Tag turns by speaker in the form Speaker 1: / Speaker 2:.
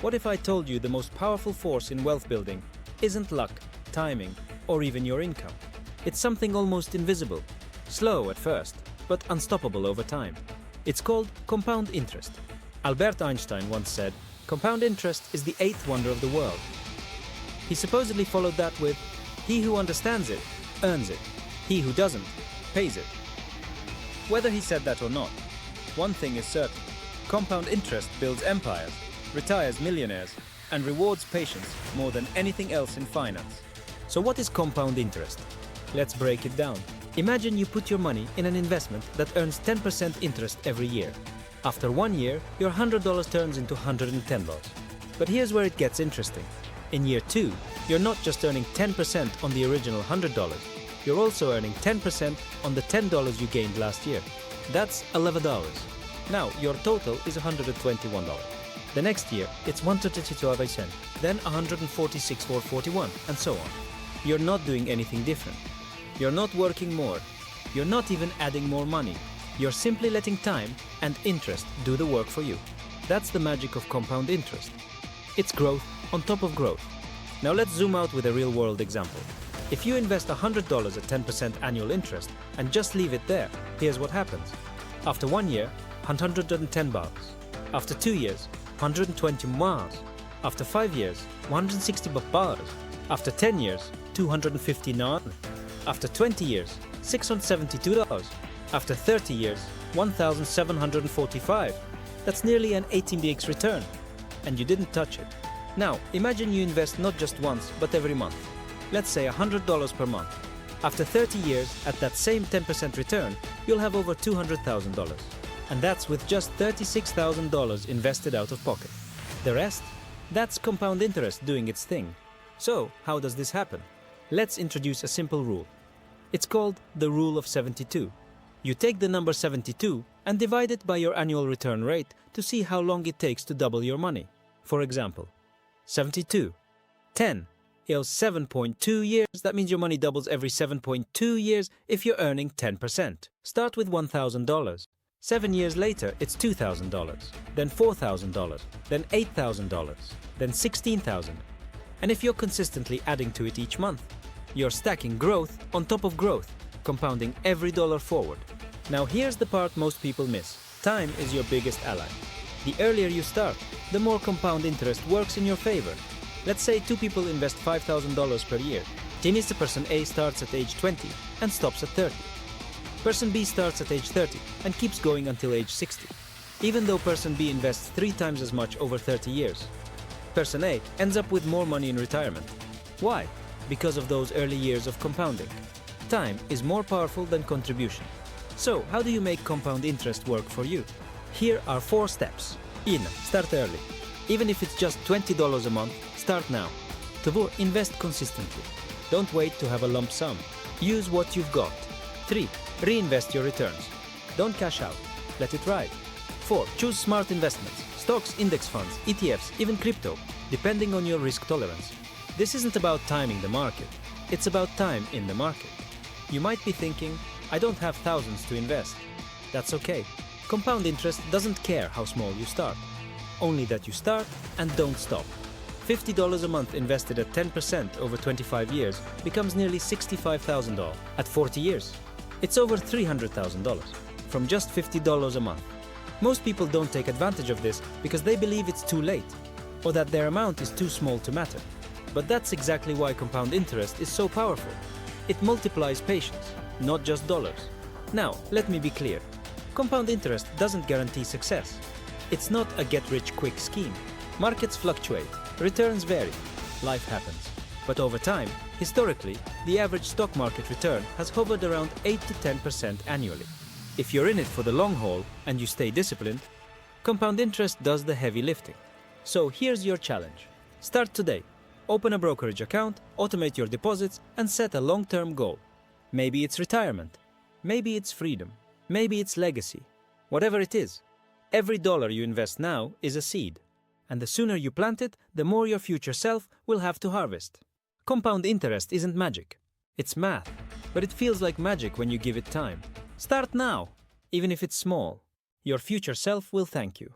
Speaker 1: What if I told you the most powerful force in wealth building isn't luck, timing, or even your income? It's something almost invisible, slow at first, but unstoppable over time. It's called compound interest. Albert Einstein once said, "Compound interest is the eighth wonder of the world." He supposedly followed that with, "He who understands it, earns it. He who doesn't, pays it." Whether he said that or not, one thing is certain. Compound interest builds empires, retires millionaires, and rewards patience more than anything else in finance. So what is compound interest? Let's break it down. Imagine you put your money in an investment that earns 10% interest every year. After 1 year, your $100 turns into $110. But here's where it gets interesting. In year 2, you're not just earning 10% on the original $100, you're also earning 10% on the $10 you gained last year. That's $11. Now, your total is $121. The next year, it's $132, then $146.41, and so on. You're not doing anything different. You're not working more. You're not even adding more money. You're simply letting time and interest do the work for you. That's the magic of compound interest. It's growth on top of growth. Now let's zoom out with a real-world example. If you invest $100 at 10% annual interest and just leave it there, here's what happens. After 1 year, $110. After 2 years, $120. After 5 years, $160. After 10 years, $259. After 20 years, $672. After 30 years, $1,745. That's nearly an 18x return. And you didn't touch it. Now, imagine you invest not just once, but every month. Let's say $100 per month. After 30 years, at that same 10% return, you'll have over $200,000. And that's with just $36,000 invested out of pocket. The rest? That's compound interest doing its thing. So, how does this happen? Let's introduce a simple rule. It's called the rule of 72. You take the number 72 and divide it by your annual return rate to see how long it takes to double your money. For example, 72, 10 equals 7.2 years. That means your money doubles every 7.2 years if you're earning 10%. Start with $1,000. 7 years later, it's $2,000, then $4,000, then $8,000, then $16,000. And if you're consistently adding to it each month, you're stacking growth on top of growth, compounding every dollar forward. Now here's the part most people miss. Time is your biggest ally. The earlier you start, the more compound interest works in your favor. Let's say 2 people invest $5,000 per year. That means the person A starts at age 20 and stops at 30. Person B starts at age 30 and keeps going until age 60. Even though person B invests 3 times as much over 30 years, person A ends up with more money in retirement. Why? Because of those early years of compounding. Time is more powerful than contribution. So, how do you make compound interest work for you? Here are 4 steps. 1. Start early. Even if it's just $20 a month, start now. 2. Invest consistently. Don't wait to have a lump sum. Use what you've got. 3. Reinvest your returns. Don't cash out. Let it ride. 4. Choose smart investments. Stocks, index funds, ETFs, even crypto, depending on your risk tolerance. This isn't about timing the market. It's about time in the market. You might be thinking, I don't have thousands to invest. That's okay. Compound interest doesn't care how small you start. Only that you start and don't stop. $50 a month invested at 10% over 25 years becomes nearly $65,000 at 40 years. It's over $300,000 from just $50 a month. Most people don't take advantage of this because they believe it's too late or that their amount is too small to matter. But that's exactly why compound interest is so powerful. It multiplies patience, not just dollars. Now, let me be clear. Compound interest doesn't guarantee success. It's not a get-rich-quick scheme. Markets fluctuate, returns vary, life happens. But over time, historically, the average stock market return has hovered around 8 to 10% annually. If you're in it for the long haul and you stay disciplined, compound interest does the heavy lifting. So here's your challenge. Start today. Open a brokerage account, automate your deposits, and set a long-term goal. Maybe it's retirement. Maybe it's freedom. Maybe it's legacy. Whatever it is, every dollar you invest now is a seed. And the sooner you plant it, the more your future self will have to harvest. Compound interest isn't magic. It's math. But it feels like magic when you give it time. Start now, even if it's small. Your future self will thank you.